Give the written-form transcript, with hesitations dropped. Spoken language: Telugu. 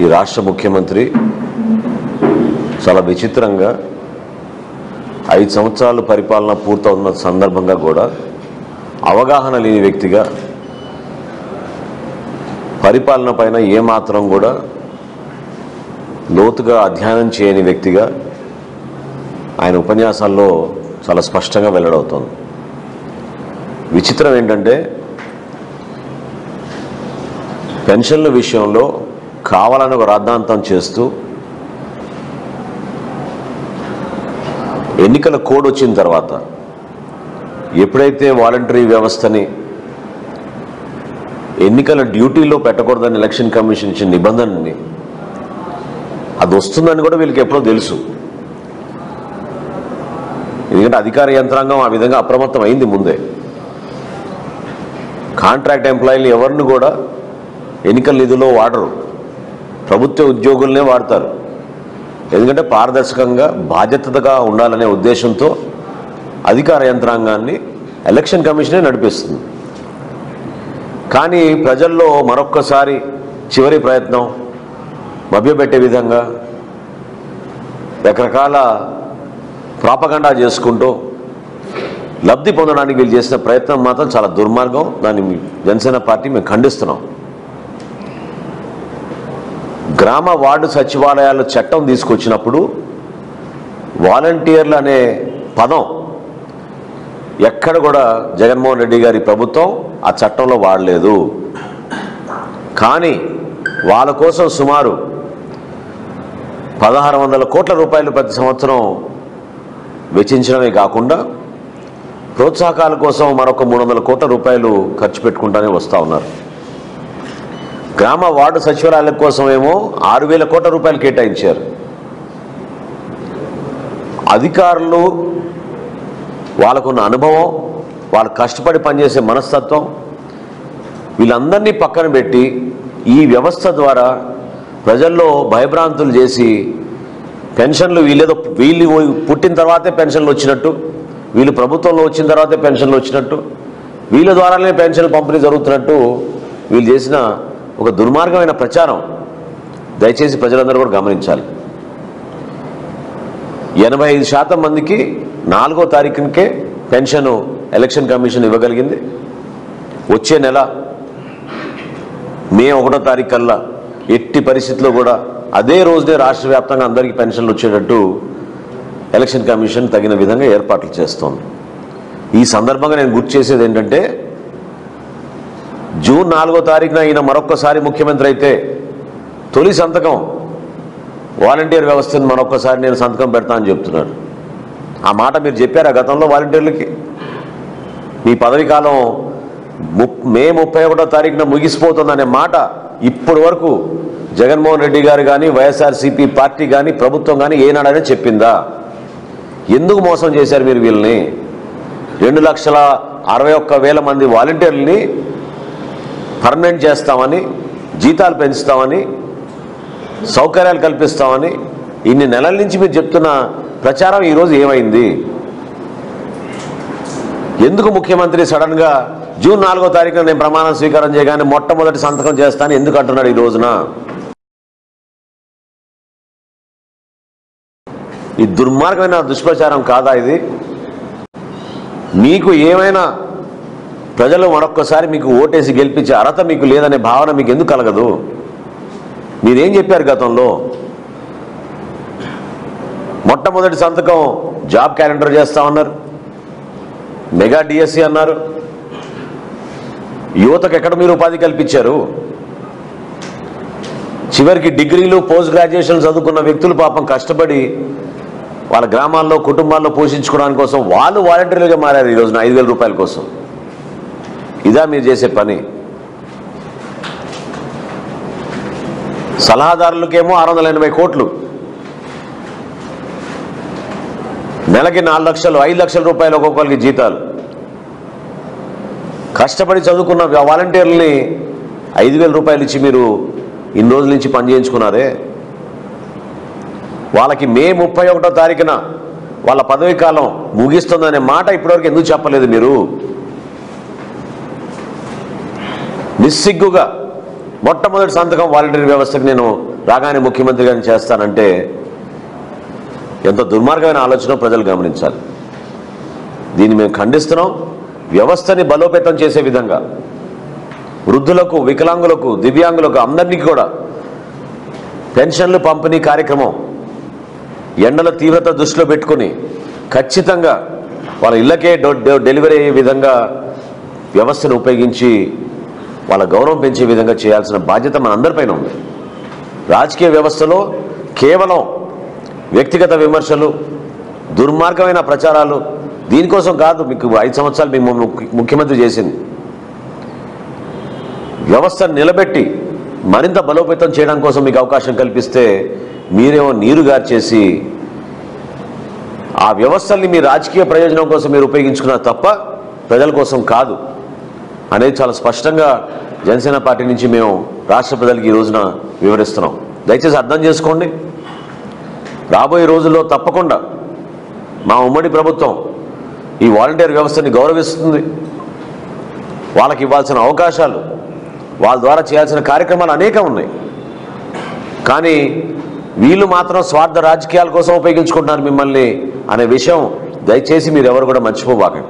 ఈ రాష్ట్ర ముఖ్యమంత్రి చాలా విచిత్రంగా 5 సంవత్సరాలు పరిపాలన పూర్తవుతున్న సందర్భంగా కూడా అవగాహన లేని వ్యక్తిగా, పరిపాలన పైన ఏమాత్రం కూడా లోతుగా అధ్యయనం చేయని వ్యక్తిగా ఆయన ఉపన్యాసాల్లో చాలా స్పష్టంగా వెల్లడవుతోంది. విచిత్రం ఏంటంటే పెన్షన్ల విషయంలో కావాలని ఒక రాద్ధాంతం చేస్తూ ఎన్నికల కోడ్ వచ్చిన తర్వాత ఎప్పుడైతే వాలంటరీ వ్యవస్థని ఎన్నికల డ్యూటీలో పెట్టకూడదని ఎలక్షన్ కమిషన్ ఇచ్చిన నిబంధనని అది వస్తుందని కూడా వీళ్ళకి ఎప్పుడో తెలుసు. ఎందుకంటే అధికార యంత్రాంగం ఆ విధంగా అప్రమత్తం అయింది ముందే. కాంట్రాక్ట్ ఎంప్లాయీలు ఎవరిని కూడా ఎన్నికల నిధుల్లో వాడరు, ప్రభుత్వ ఉద్యోగులనే వాడతారు. ఎందుకంటే పారదర్శకంగా బాధ్యతగా ఉండాలనే ఉద్దేశంతో అధికార యంత్రాంగాన్ని ఎలక్షన్ కమిషనే నడిపిస్తుంది. కానీ ప్రజల్లో మరొక్కసారి చివరి ప్రయత్నం మభ్యపెట్టే విధంగా రకరకాల ప్రాపగండా చేసుకుంటూ లబ్ధి పొందడానికి వీళ్ళు చేసిన ప్రయత్నం మాత్రం చాలా దుర్మార్గం. దాన్ని జనసేన పార్టీ మేము ఖండిస్తున్నాం. గ్రామ వార్డు సచివాలయాల చట్టం తీసుకొచ్చినప్పుడు వాలంటీర్లు అనే పదం ఎక్కడ కూడా జగన్మోహన్ రెడ్డి గారి ప్రభుత్వం ఆ చట్టంలో వాడలేదు. కానీ వాళ్ళ కోసం సుమారు 1600 కోట్ల రూపాయలు ప్రతి సంవత్సరం వెచ్చించడమే కాకుండా ప్రోత్సాహకాల కోసం మరొక 300 కోట్ల రూపాయలు ఖర్చు పెట్టుకుంటూనే వస్తూ ఉన్నారు. గ్రామ వార్డు సచివాలయాల కోసం ఏమో 6000 కోట్ల రూపాయలు కేటాయించారు. అధికారులు వాళ్ళకున్న అనుభవం, వాళ్ళు కష్టపడి పనిచేసే మనస్తత్వం వీళ్ళందరినీ పక్కన పెట్టి ఈ వ్యవస్థ ద్వారా ప్రజల్లో భయభ్రాంతులు చేసి పెన్షన్లు వీళ్ళు పుట్టిన తర్వాతే పెన్షన్లు వచ్చినట్టు, వీళ్ళు ప్రభుత్వంలో వచ్చిన తర్వాతే పెన్షన్లు వచ్చినట్టు, వీళ్ళ ద్వారానే పెన్షన్లు పంపిణీ జరుగుతున్నట్టు వీళ్ళు చేసిన ఒక దుర్మార్గమైన ప్రచారం దయచేసి ప్రజలందరూ కూడా గమనించాలి. 85% మందికి 4వ తారీఖునికే పెన్షన్ ఎలక్షన్ కమిషన్ ఇవ్వగలిగింది. వచ్చే నెల మే 1వ తారీఖు కల్లా ఎట్టి పరిస్థితుల్లో కూడా అదే రోజునే రాష్ట్ర వ్యాప్తంగా అందరికీ పెన్షన్లు వచ్చేటట్టు ఎలక్షన్ కమిషన్ తగిన విధంగా ఏర్పాట్లు చేస్తోంది. ఈ సందర్భంగా నేను గుర్తు చేసేది ఏంటంటే జూన్ 4వ తారీఖున ఈయన మరొక్కసారి ముఖ్యమంత్రి అయితే తొలి సంతకం వాలంటీర్ వ్యవస్థను మరొక్కసారి నేను సంతకం పెడతా అని చెప్తున్నాడు. ఆ మాట మీరు చెప్పారా గతంలో వాలంటీర్లకి? మీ పదవి కాలం మే 31వ తారీఖున ముగిసిపోతుందనే మాట ఇప్పటి వరకు జగన్మోహన్ రెడ్డి గారు కానీ వైఎస్ఆర్సీపీ పార్టీ కానీ ప్రభుత్వం కానీ ఏనాడనే చెప్పిందా? ఎందుకు మోసం చేశారు మీరు వీళ్ళని? 2,61,000 మంది వాలంటీర్లని పర్మనెంట్ చేస్తామని, జీతాలు పెంచుతామని, సౌకర్యాలు కల్పిస్తామని ఇన్ని నెలల నుంచి మీరు చెప్తున్న ప్రచారం ఈరోజు ఏమైంది? ఎందుకు ముఖ్యమంత్రి సడన్గా జూన్ 4వ తారీఖున నేను ప్రమాణ స్వీకారం చేయగానే మొట్టమొదటి సంతకం చేస్తాను ఎందుకు అంటున్నాడు ఈ రోజున? ఈ దుర్మార్గమైన దుష్ప్రచారం కాదా ఇది? మీకు ఏమైనా ప్రజలు మరొక్కసారి మీకు ఓటేసి గెలిపించే అర్హత మీకు లేదనే భావన మీకు ఎందుకు కలగదు? మీరేం చెప్పారు గతంలో? మొట్టమొదటి సంతకం జాబ్ క్యాలెండర్ చేస్తామన్నారు, మెగా డిఎస్సి అన్నారు. యువతకు ఎక్కడ మీరు ఉపాధి కల్పించారు? చివరికి డిగ్రీలు పోస్ట్ గ్రాడ్యుయేషన్ చదువుకున్న వ్యక్తులు పాపం కష్టపడి వాళ్ళ గ్రామాల్లో కుటుంబాల్లో పోషించుకోవడానికి కోసం వాళ్ళు వాలంటీర్లుగా మారారు ఈ రోజున 5,000 రూపాయల కోసం. ఇదా మీరు చేసే పని? సలహాదారులకేమో 680 కోట్లు, నెలకి 4 లక్షలు 5 లక్షల రూపాయలు ఒక్కొక్కరికి జీతాలు. కష్టపడి చదువుకున్న వాలంటీర్లని 5,000 రూపాయలు ఇచ్చి మీరు ఇన్ని రోజుల నుంచి పనిచేయించుకున్నారే. వాళ్ళకి మే 31వ తారీఖున వాళ్ళ పదవీ కాలం ముగిస్తుందనే మాట ఇప్పటివరకు ఎందుకు చెప్పలేదు మీరు? నిస్సిగ్గుగా మొట్టమొదటి సంతకం వాలంటీర్ వ్యవస్థకు నేను రాగానే ముఖ్యమంత్రి గారిని చేస్తానంటే ఎంత దుర్మార్గమైన ఆలోచన ప్రజలు గమనించాలి. దీన్ని మేము ఖండిస్తున్నాం. వ్యవస్థని బలోపేతం చేసే విధంగా వృద్ధులకు, వికలాంగులకు, దివ్యాంగులకు అందరికీ కూడా పెన్షన్లు పంపిణీ కార్యక్రమం ఎండల తీవ్రత దృష్టిలో పెట్టుకుని ఖచ్చితంగా వాళ్ళ ఇళ్లకే డెలివరీ అయ్యే విధంగా వ్యవస్థను ఉపయోగించి వాళ్ళ గౌరవం పెంచే విధంగా చేయాల్సిన బాధ్యత మనందరిపైన ఉంది. రాజకీయ వ్యవస్థలో కేవలం వ్యక్తిగత విమర్శలు, దుర్మార్గమైన ప్రచారాలు దీనికోసం కాదు మీకు 5 సంవత్సరాలు మేము ముఖ్యమంత్రి చేసింది. వ్యవస్థను నిలబెట్టి మరింత బలోపేతం చేయడం కోసం మీకు అవకాశం కల్పిస్తే మీరేమో నీరుగార్చేసి ఆ వ్యవస్థల్ని మీ రాజకీయ ప్రయోజనం కోసం మీరు ఉపయోగించుకున్నారు తప్ప ప్రజల కోసం కాదు అనేది చాలా స్పష్టంగా జనసేన పార్టీ నుంచి మేము రాష్ట్ర ప్రజలకు ఈ రోజున వివరిస్తున్నాం. దయచేసి అర్థం చేసుకోండి. రాబోయే రోజుల్లో తప్పకుండా మా ఉమ్మడి ప్రభుత్వం ఈ వాలంటీర్ వ్యవస్థని గౌరవిస్తుంది. వాళ్ళకి ఇవ్వాల్సిన అవకాశాలు, వాళ్ళ ద్వారా చేయాల్సిన కార్యక్రమాలు అనేకం ఉన్నాయి. కానీ వీళ్ళు మాత్రం స్వార్థ రాజకీయాల కోసం ఉపయోగించుకుంటున్నారు మిమ్మల్ని అనే విషయం దయచేసి మీరు ఎవరు కూడా మర్చిపోబాకండి.